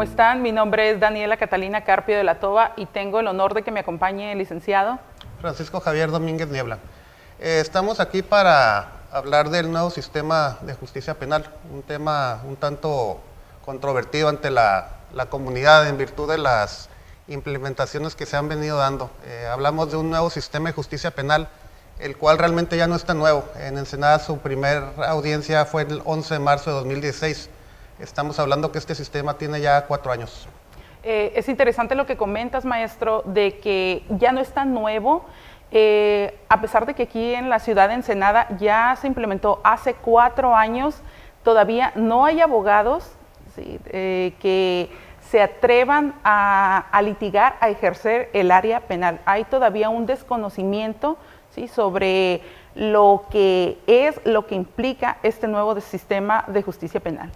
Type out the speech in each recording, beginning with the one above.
¿Cómo están? Mi nombre es Daniela Catalina Carpio de la Toba y tengo el honor de que me acompañe el licenciado Francisco Javier Domínguez Niebla. Estamos aquí para hablar del nuevo sistema de justicia penal, un tema un tanto controvertido ante la comunidad en virtud de las implementaciones que se han venido dando. Hablamos de un nuevo sistema de justicia penal, el cual realmente ya no es tan nuevo. En Ensenada su primera audiencia fue el 11 de marzo de 2016. Estamos hablando que este sistema tiene ya 4 años. Es interesante lo que comentas, maestro, de que ya no es tan nuevo, a pesar de que aquí en la ciudad de Ensenada ya se implementó hace 4 años, todavía no hay abogados, ¿sí?, que se atrevan a litigar, a ejercer el área penal. Hay todavía un desconocimiento, ¿sí?, sobre lo que implica este nuevo sistema de justicia penal.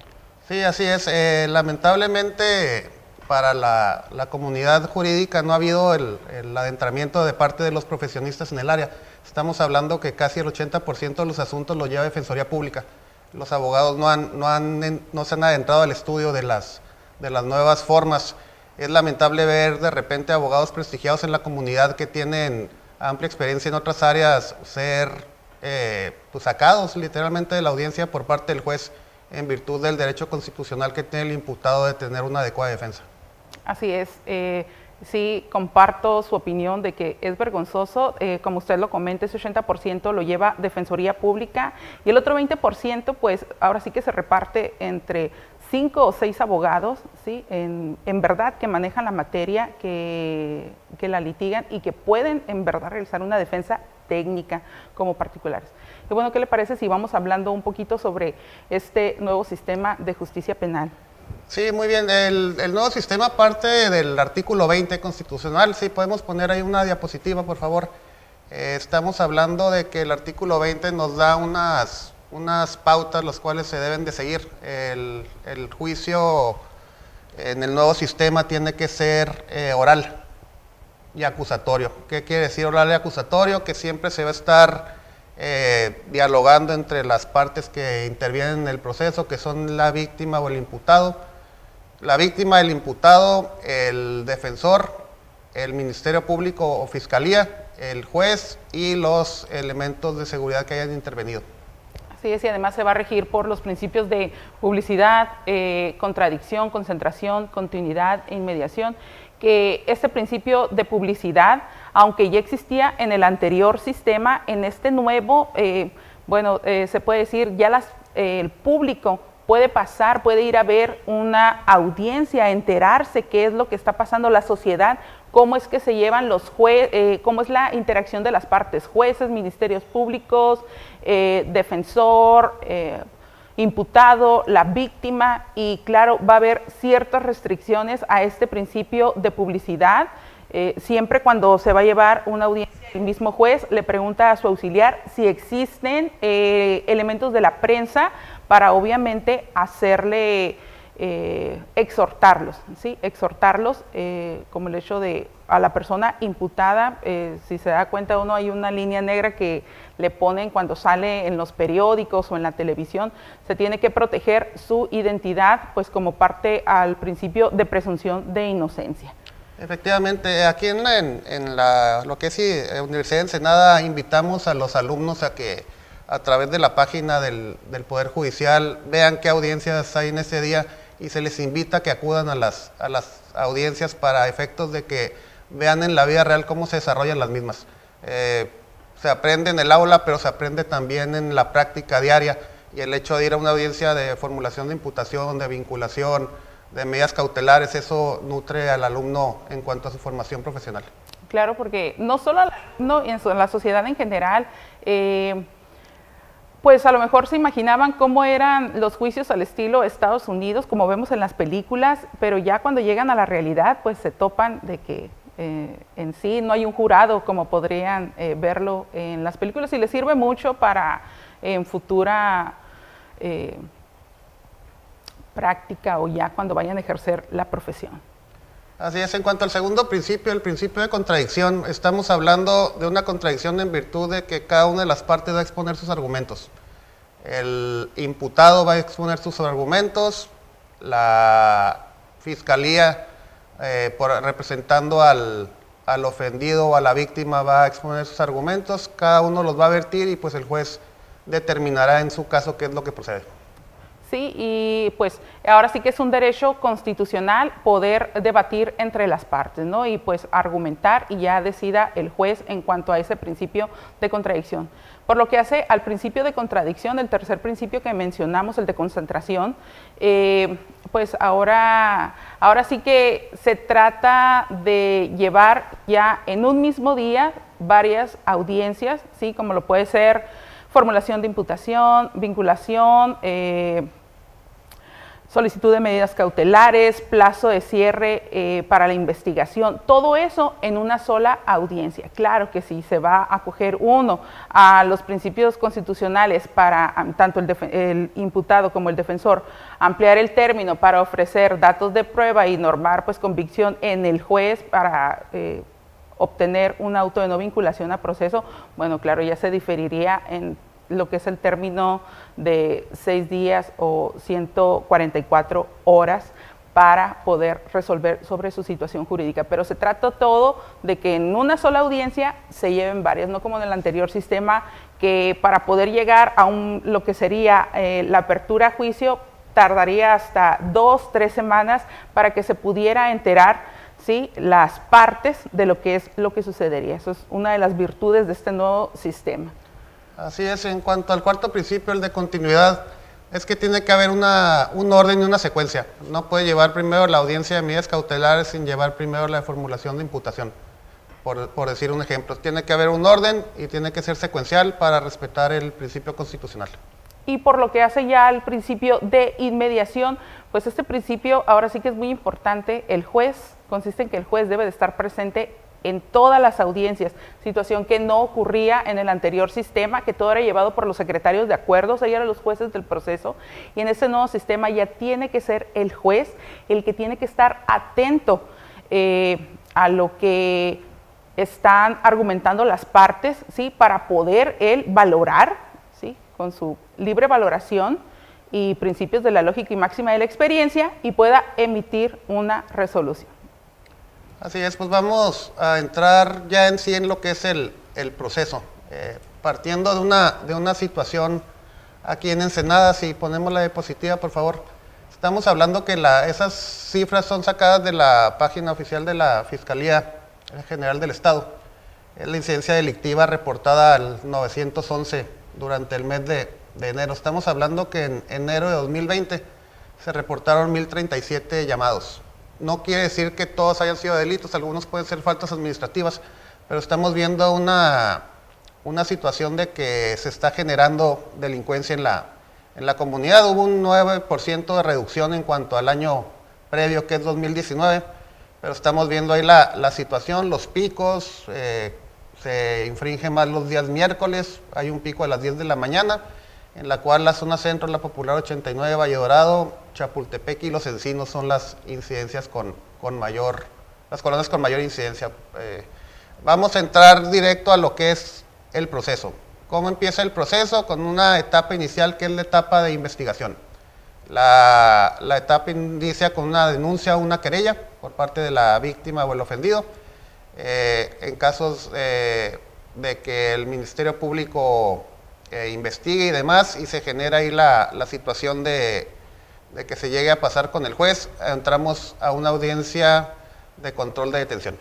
Sí, así es. Lamentablemente para la comunidad jurídica no ha habido el adentramiento de parte de los profesionistas en el área. Estamos hablando que casi el 80% de los asuntos los lleva Defensoría Pública. Los abogados no se han adentrado al estudio de las nuevas formas. Es lamentable ver de repente abogados prestigiados en la comunidad que tienen amplia experiencia en otras áreas ser sacados literalmente de la audiencia por parte del juez en virtud del derecho constitucional que tiene el imputado de tener una adecuada defensa. Así es, sí comparto su opinión de que es vergonzoso, como usted lo comenta, ese 80% lo lleva Defensoría Pública y el otro 20% pues ahora sí que se reparte entre 5 o 6 abogados, ¿sí?, en verdad que manejan la materia, que la litigan y que pueden en verdad realizar una defensa técnica como particulares. Y bueno, ¿qué le parece si vamos hablando un poquito sobre este nuevo sistema de justicia penal? Sí, muy bien. El nuevo sistema parte del artículo 20 constitucional. Sí, podemos poner ahí una diapositiva, por favor. Estamos hablando de que el artículo 20 nos da unas pautas las cuales se deben de seguir. El juicio en el nuevo sistema tiene que ser oral y acusatorio. ¿Qué quiere decir oral y acusatorio? Que siempre se va a estar dialogando entre las partes que intervienen en el proceso, que son la víctima o el imputado. La víctima, el imputado, el defensor, el Ministerio Público o Fiscalía, el juez y los elementos de seguridad que hayan intervenido. Así es, y además se va a regir por los principios de publicidad, contradicción, concentración, continuidad e inmediación, que este principio de publicidad, aunque ya existía en el anterior sistema, en este nuevo, se puede decir, ya el público puede pasar, puede ir a ver una audiencia, enterarse qué es lo que está pasando, la sociedad, cómo es que se llevan los jueces, cómo es la interacción de las partes, jueces, ministerios públicos, defensor, imputado, la víctima, y claro, va a haber ciertas restricciones a este principio de publicidad. Siempre cuando se va a llevar una audiencia, el mismo juez le pregunta a su auxiliar si existen elementos de la prensa para obviamente hacerle exhortarlos, ¿sí? Exhortarlos como el hecho de a la persona imputada, si se da cuenta uno, hay una línea negra que le ponen cuando sale en los periódicos o en la televisión, se tiene que proteger su identidad pues como parte al principio de presunción de inocencia. Efectivamente, aquí en lo que es Universidad de Ensenada invitamos a los alumnos a que a través de la página del Poder Judicial vean qué audiencias hay en ese día y se les invita a que acudan a las audiencias para efectos de que vean en la vida real cómo se desarrollan las mismas. Se aprende en el aula, pero se aprende también en la práctica diaria, y el hecho de ir a una audiencia de formulación de imputación, de vinculación, de medidas cautelares, eso nutre al alumno en cuanto a su formación profesional. Claro, porque no solo al alumno, en la sociedad en general, pues a lo mejor se imaginaban cómo eran los juicios al estilo Estados Unidos, como vemos en las películas, pero ya cuando llegan a la realidad, pues se topan de que en sí no hay un jurado como podrían verlo en las películas, y les sirve mucho para en futura práctica o ya cuando vayan a ejercer la profesión. Así es. En cuanto al segundo principio, el principio de contradicción, estamos hablando de una contradicción en virtud de que cada una de las partes va a exponer sus argumentos. El imputado va a exponer sus argumentos, la fiscalía, representando al ofendido o a la víctima, va a exponer sus argumentos, cada uno los va a vertir y pues el juez determinará en su caso qué es lo que procede. Sí, y pues ahora sí que es un derecho constitucional poder debatir entre las partes, ¿no? Y pues argumentar y ya decida el juez en cuanto a ese principio de contradicción. Por lo que hace al principio de contradicción, el tercer principio que mencionamos, el de concentración, pues ahora sí que se trata de llevar ya en un mismo día varias audiencias, ¿sí? Como lo puede ser formulación de imputación, vinculación, solicitud de medidas cautelares, plazo de cierre para la investigación, todo eso en una sola audiencia. Claro que si se va a acoger uno a los principios constitucionales para tanto el imputado como el defensor ampliar el término para ofrecer datos de prueba y normar pues convicción en el juez para obtener un auto de no vinculación a proceso, bueno, claro, ya se diferiría en lo que es el término de 6 días o 144 horas para poder resolver sobre su situación jurídica. Pero se trata todo de que en una sola audiencia se lleven varias, no como en el anterior sistema, que para poder llegar a lo que sería la apertura a juicio tardaría hasta 2, 3 semanas para que se pudiera enterar, ¿sí?, las partes de lo que sucedería. Eso es una de las virtudes de este nuevo sistema. Así es, en cuanto al cuarto principio, el de continuidad, es que tiene que haber un orden y una secuencia. No puede llevar primero la audiencia de medidas cautelares sin llevar primero la formulación de imputación, por decir un ejemplo. Tiene que haber un orden y tiene que ser secuencial para respetar el principio constitucional. Y por lo que hace ya al principio de inmediación, pues este principio ahora sí que es muy importante. El juez, consiste en que el juez debe de estar presente en todas las audiencias, situación que no ocurría en el anterior sistema, que todo era llevado por los secretarios de acuerdos, ellos eran los jueces del proceso, y en este nuevo sistema ya tiene que ser el juez el que tiene que estar atento a lo que están argumentando las partes, ¿sí?, para poder él valorar, ¿sí?, con su libre valoración y principios de la lógica y máxima de la experiencia, y pueda emitir una resolución. Así es, pues vamos a entrar ya en sí en lo que es el proceso. Partiendo de una situación aquí en Ensenada, si ponemos la diapositiva, por favor. Estamos hablando que esas cifras son sacadas de la página oficial de la Fiscalía General del Estado. Es la incidencia delictiva reportada al 911 durante el mes de enero. Estamos hablando que en enero de 2020 se reportaron 1,037 llamados. No quiere decir que todos hayan sido delitos, algunos pueden ser faltas administrativas, pero estamos viendo una situación de que se está generando delincuencia en la comunidad. Hubo un 9% de reducción en cuanto al año previo, que es 2019, pero estamos viendo ahí la situación, los picos, se infringe más los días miércoles, hay un pico a las 10 de la mañana, en la cual la zona centro, la Popular 89, Valle Dorado, Chapultepec y Los Encinos son las incidencias las colonias con mayor incidencia. Vamos a entrar directo a lo que es el proceso. ¿Cómo empieza el proceso? Con una etapa inicial que es la etapa de investigación. La etapa inicia con una denuncia o una querella por parte de la víctima o el ofendido. En casos de que el Ministerio Público investigue y demás, y se genera ahí la situación de que se llegue a pasar con el juez, entramos a una audiencia de control de detención.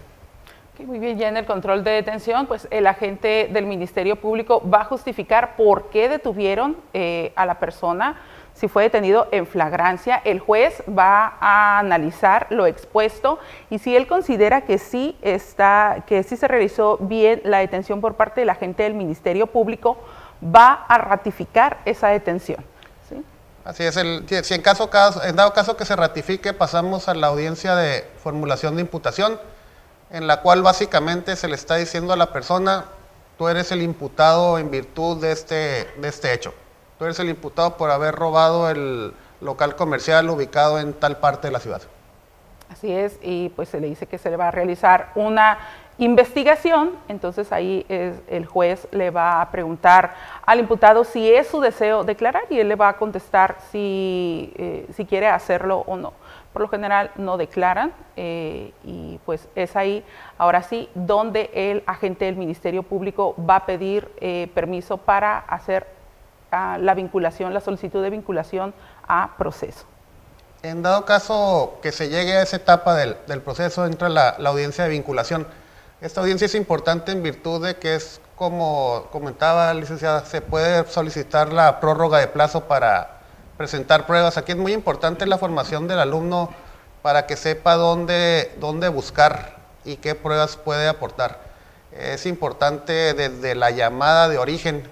Okay, muy bien, ya en el control de detención, pues el agente del Ministerio Público va a justificar por qué detuvieron a la persona, si fue detenido en flagrancia. El juez va a analizar lo expuesto y si él considera que sí se realizó bien la detención por parte del agente del Ministerio Público, va a ratificar esa detención. ¿Sí? Así es, si en dado caso que se ratifique, pasamos a la audiencia de formulación de imputación, en la cual básicamente se le está diciendo a la persona: tú eres el imputado en virtud de este hecho. Tú eres el imputado por haber robado el local comercial ubicado en tal parte de la ciudad. Así es, y pues se le dice que se le va a realizar una investigación. Entonces ahí el juez le va a preguntar al imputado si es su deseo declarar y él le va a contestar si quiere hacerlo o no. por lo general no declaran y pues es ahí, ahora sí, donde el agente del Ministerio Público va a pedir permiso para hacer la vinculación, la solicitud de vinculación a proceso. En dado caso que se llegue a esa etapa del proceso, entra la audiencia de vinculación. Esta audiencia es importante en virtud de que es, como comentaba la licenciada, se puede solicitar la prórroga de plazo para presentar pruebas. Aquí es muy importante la formación del alumno para que sepa dónde buscar y qué pruebas puede aportar. Es importante desde la llamada de origen,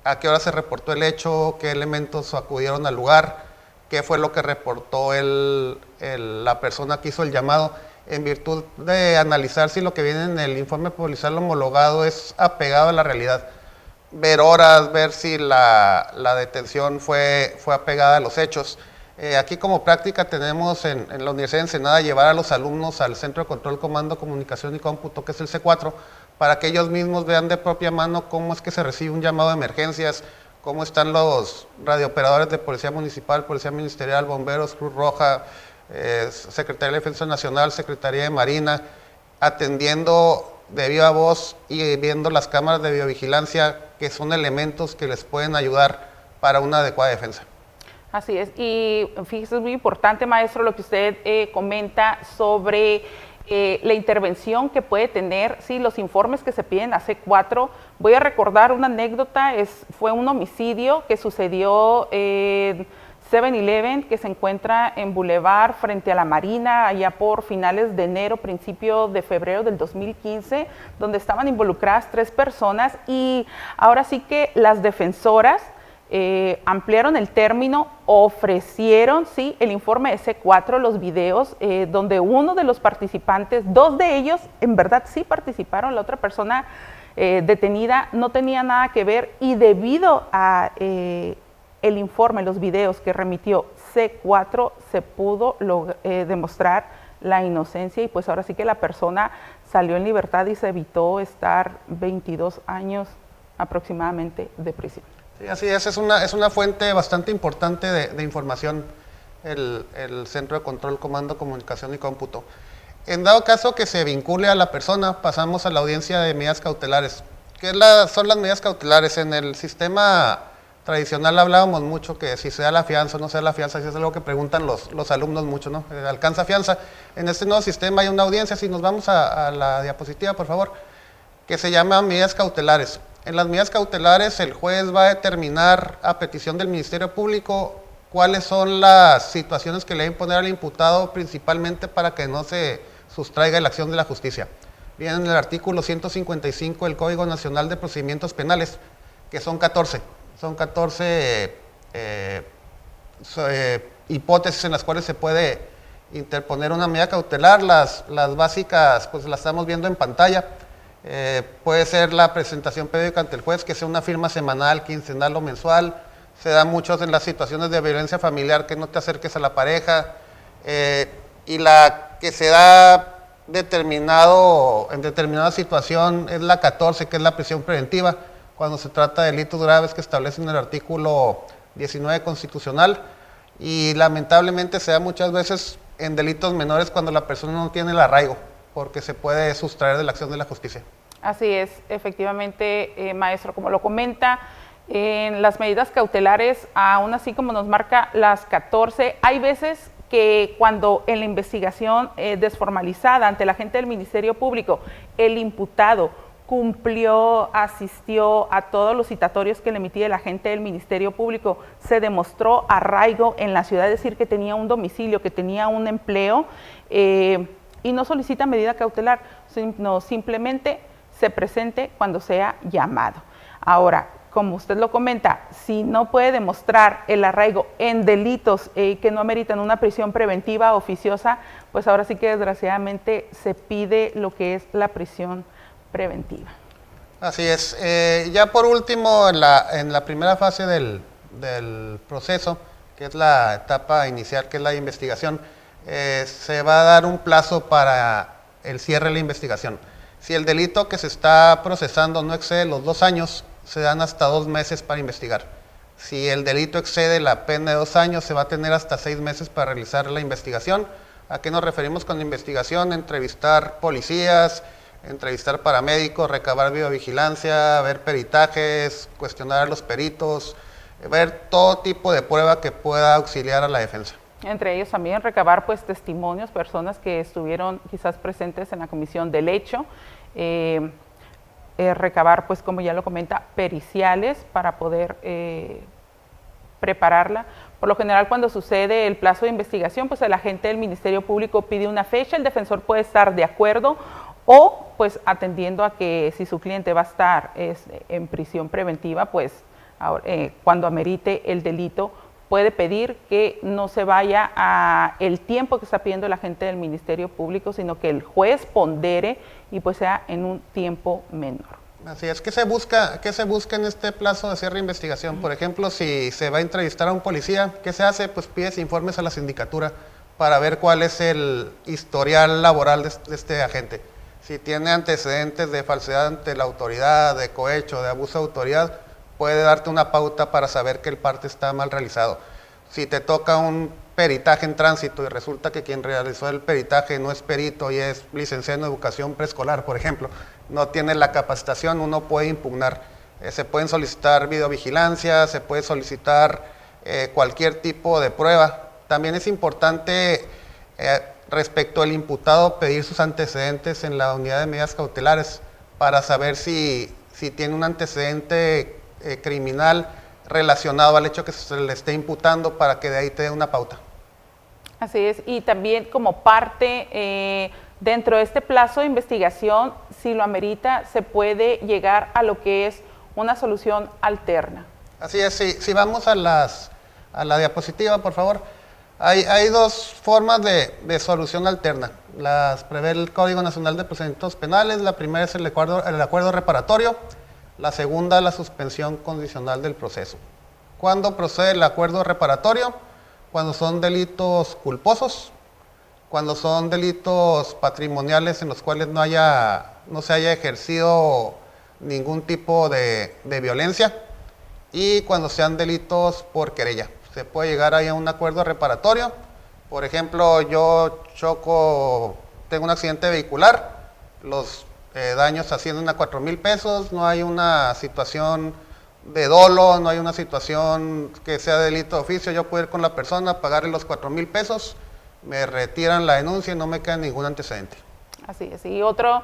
a qué hora se reportó el hecho, qué elementos acudieron al lugar, qué fue lo que reportó la persona que hizo el llamado, en virtud de analizar si lo que viene en el informe policial homologado es apegado a la realidad. Ver horas, ver si la detención fue apegada a los hechos. Aquí como práctica tenemos en la Universidad de Ensenada llevar a los alumnos al Centro de Control, Comando, Comunicación y Cómputo, que es el C4, para que ellos mismos vean de propia mano cómo es que se recibe un llamado de emergencias, cómo están los radiooperadores de Policía Municipal, Policía Ministerial, Bomberos, Cruz Roja, Secretaría de Defensa Nacional, Secretaría de Marina, atendiendo de viva voz y viendo las cámaras de videovigilancia, que son elementos que les pueden ayudar para una adecuada defensa. Así es, y fíjese, es muy importante, maestro, lo que usted comenta sobre la intervención que puede tener, sí, los informes que se piden a C4. Voy a recordar una anécdota, fue un homicidio que sucedió en 7-Eleven, que se encuentra en Boulevard frente a la Marina, allá por finales de enero, principio de febrero del 2015, donde estaban involucradas 3 personas y ahora sí que las defensoras ampliaron el término, ofrecieron sí, el informe de C4, los videos, donde uno de los participantes, 2 de ellos en verdad sí participaron, la otra persona detenida no tenía nada que ver y debido a el informe, los videos que remitió C4, se pudo demostrar la inocencia y pues ahora sí que la persona salió en libertad y se evitó estar 22 años aproximadamente de prisión. Sí, así es una fuente bastante importante de información el Centro de Control, Comando, Comunicación y Cómputo. En dado caso que se vincule a la persona, pasamos a la audiencia de medidas cautelares. ¿Qué son las medidas cautelares? En el sistema tradicional hablábamos mucho que si se da la fianza o no se da la fianza, eso es algo que preguntan los alumnos mucho, ¿no? ¿Alcanza fianza? En este nuevo sistema hay una audiencia, si nos vamos a la diapositiva, por favor, que se llama medidas cautelares. En las medidas cautelares el juez va a determinar a petición del Ministerio Público cuáles son las situaciones que le deben poner al imputado principalmente para que no se sustraiga la acción de la justicia. Viene en el artículo 155 del Código Nacional de Procedimientos Penales, que son 14. Son 14 hipótesis en las cuales se puede interponer una medida cautelar. Las básicas pues las estamos viendo en pantalla. Puede ser la presentación periódica ante el juez, que sea una firma semanal, quincenal o mensual. Se da mucho en las situaciones de violencia familiar, que no te acerques a la pareja. Y la que se da en determinada situación es la 14, que es la prisión preventiva, cuando se trata de delitos graves que establecen el artículo 19 constitucional. Y lamentablemente se da muchas veces en delitos menores cuando la persona no tiene el arraigo, porque se puede sustraer de la acción de la justicia. Así es, efectivamente, maestro, como lo comenta, en las medidas cautelares, aún así como nos marca las 14, hay veces que cuando en la investigación desformalizada ante la agente del Ministerio Público, el imputado cumplió, asistió a todos los citatorios que le emitía el agente del Ministerio Público, se demostró arraigo en la ciudad, es decir, que tenía un domicilio, que tenía un empleo, y no solicita medida cautelar, sino simplemente se presente cuando sea llamado. Ahora, como usted lo comenta, si no puede demostrar el arraigo en delitos que no ameritan una prisión preventiva oficiosa, pues ahora sí que desgraciadamente se pide lo que es la prisión preventiva. Así es. Ya por último, en la primera fase del proceso, que es la etapa inicial, que es la investigación, se va a dar un plazo para el cierre de la investigación. Si el delito que se está procesando no excede los 2 años, se dan hasta 2 meses para investigar. Si el delito excede la pena de 2 años, se va a tener hasta 6 meses para realizar la investigación. ¿A qué nos referimos con investigación? Entrevistar policías, entrevistar paramédicos, recabar videovigilancia, ver peritajes, cuestionar a los peritos, ver todo tipo de prueba que pueda auxiliar a la defensa. Entre ellos también recabar pues testimonios, personas que estuvieron quizás presentes en la comisión del hecho, recabar pues como ya lo comenta, periciales para poder prepararla. Por lo general cuando sucede el plazo de investigación, pues el agente del Ministerio Público pide una fecha, el defensor puede estar de acuerdo o pues atendiendo a que si su cliente va a estar en prisión preventiva, pues cuando amerite el delito, puede pedir que no se vaya a el tiempo que está pidiendo el agente del Ministerio Público, sino que el juez pondere y pues sea en un tiempo menor. Así es. ¿Qué se busca en este plazo de cierre de investigación? Por ejemplo, si se va a entrevistar a un policía, ¿qué se hace? Pues pides informes a la sindicatura para ver cuál es el historial laboral de este agente. Si tiene antecedentes de falsedad ante la autoridad, de cohecho, de abuso de autoridad, puede darte una pauta para saber que el parte está mal realizado. Si te toca un peritaje en tránsito y resulta que quien realizó el peritaje no es perito y es licenciado en educación preescolar, por ejemplo, no tiene la capacitación, uno puede impugnar. Se pueden solicitar videovigilancia, se puede solicitar cualquier tipo de prueba. También es importante respecto al imputado pedir sus antecedentes en la unidad de medidas cautelares para saber si tiene un antecedente criminal relacionado al hecho que se le esté imputando para que de ahí te dé una pauta. Así es, y también como parte dentro de este plazo de investigación, si lo amerita, se puede llegar a lo que es una solución alterna. Así es, si vamos a la diapositiva, por favor. Hay 2 formas de solución alterna. Las prevé el Código Nacional de Procedimientos Penales. La primera es el acuerdo reparatorio. La segunda, la suspensión condicional del proceso. ¿Cuándo procede el acuerdo reparatorio? Cuando son delitos culposos, cuando son delitos patrimoniales en los cuales no se haya ejercido ningún tipo de violencia, y cuando sean delitos por querella. Se puede llegar ahí a un acuerdo reparatorio. Por ejemplo, yo tengo un accidente vehicular, los daños ascienden a 4,000 pesos, no hay una situación de dolo, no hay una situación que sea delito de oficio, yo puedo ir con la persona, pagarle los 4,000 pesos, me retiran la denuncia y no me queda ningún antecedente. Así es, y otra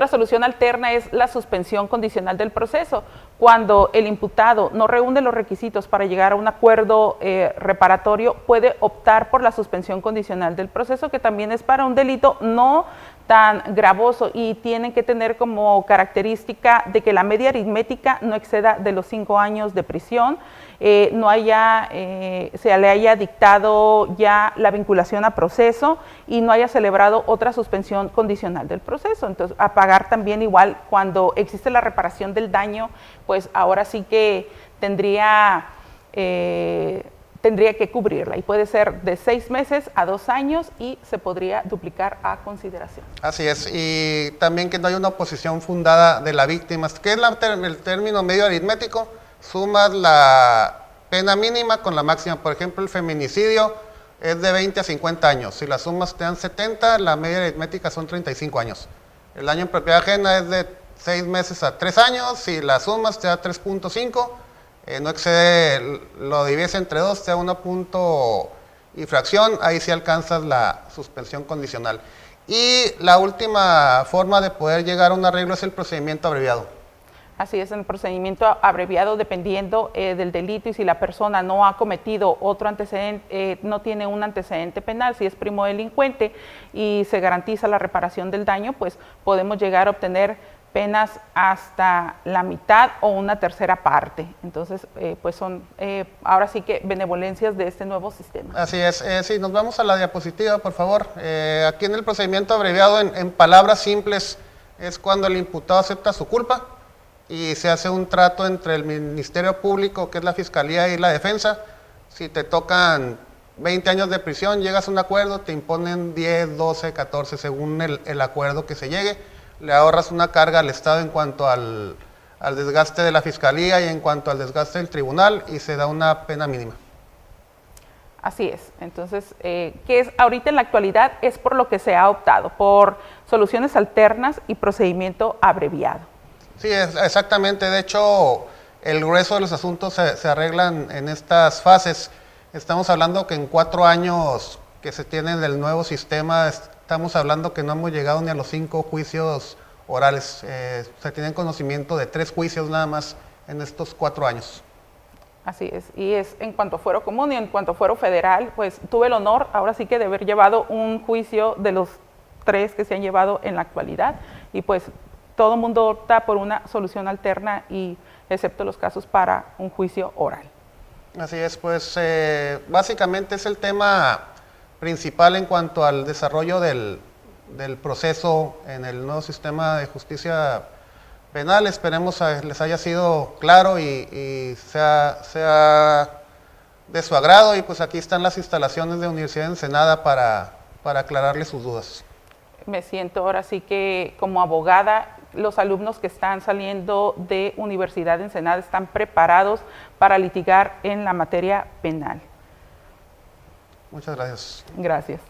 solución alterna es la suspensión condicional del proceso. Cuando el imputado no reúne los requisitos para llegar a un acuerdo reparatorio, puede optar por la suspensión condicional del proceso, que también es para un delito no tan gravoso y tienen que tener como característica de que la media aritmética no exceda de los 5 años de prisión, se le haya dictado ya la vinculación a proceso y no haya celebrado otra suspensión condicional del proceso. Entonces, a pagar también igual cuando existe la reparación del daño, pues ahora sí que tendría que cubrirla y puede ser de 6 meses a 2 años y se podría duplicar a consideración. Así es, y también que no haya una oposición fundada de la víctima. ¿Qué es el término medio aritmético? Sumas la pena mínima con la máxima. Por ejemplo, el feminicidio es de 20 a 50 años. Si las sumas te dan 70, la media aritmética son 35 años. El daño en propiedad ajena es de 6 meses a 3 años. Si las sumas te da 3.5, no excede, lo divides entre 2, te da 1 punto y fracción, ahí sí alcanzas la suspensión condicional. Y la última forma de poder llegar a un arreglo es el procedimiento abreviado. Así es, en el procedimiento abreviado, dependiendo del delito y si la persona no ha cometido otro antecedente, no tiene un antecedente penal, si es primo delincuente y se garantiza la reparación del daño, pues podemos llegar a obtener penas hasta la mitad o una tercera parte. Entonces, pues son ahora sí que benevolencias de este nuevo sistema. Así es. Si nos vamos a la diapositiva, por favor. Aquí en el procedimiento abreviado, en palabras simples, es cuando el imputado acepta su culpa y se hace un trato entre el Ministerio Público, que es la Fiscalía, y la Defensa. Si te tocan 20 años de prisión, llegas a un acuerdo, te imponen 10, 12, 14, según el acuerdo que se llegue. Le ahorras una carga al Estado en cuanto al al desgaste de la Fiscalía y en cuanto al desgaste del tribunal, y se da una pena mínima. Así es. Entonces, ¿qué es ahorita en la actualidad? Es por lo que se ha optado, por soluciones alternas y procedimiento abreviado. Sí, exactamente. De hecho, el grueso de los asuntos se arreglan en estas fases. Estamos hablando que en 4 años que se tienen del nuevo sistema, estamos hablando que no hemos llegado ni a los 5 juicios orales. Se tienen conocimiento de 3 juicios nada más en estos 4 años. Así es, y es en cuanto a fuero común y en cuanto a fuero federal, pues tuve el honor ahora sí que de haber llevado un juicio de los 3 que se han llevado en la actualidad, y pues todo el mundo opta por una solución alterna, y excepto los casos para un juicio oral. Así es, pues básicamente es el tema principal en cuanto al desarrollo del proceso en el nuevo sistema de justicia penal. Esperemos les haya sido claro y sea de su agrado, y pues aquí están las instalaciones de Universidad de Ensenada para aclararles sus dudas. Me siento ahora sí que como abogada, los alumnos que están saliendo de Universidad de Ensenada están preparados para litigar en la materia penal. Muchas gracias. Gracias.